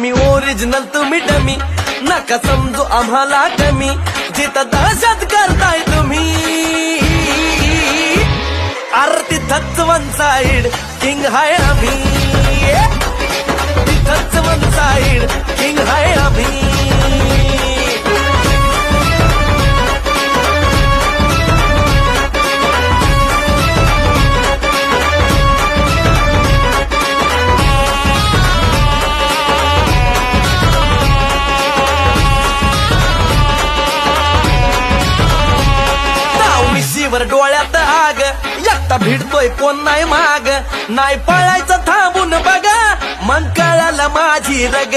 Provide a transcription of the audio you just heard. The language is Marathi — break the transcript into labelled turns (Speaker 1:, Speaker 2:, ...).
Speaker 1: मी ओरिजिनल तुम्ही डमी, नका समजू आम्हाला कमी, जिथं दहशत करताय तुम्ही अरे तिथंच वन साइड किंग हाय आम्ही, तिथंच वन साइड किंग हाय आम्ही. वर डोळ्यात आग, एकटा भिडतोय कोण नाही माग, नाही पळायचं थांबून बघा, मग कळालं माझी रग.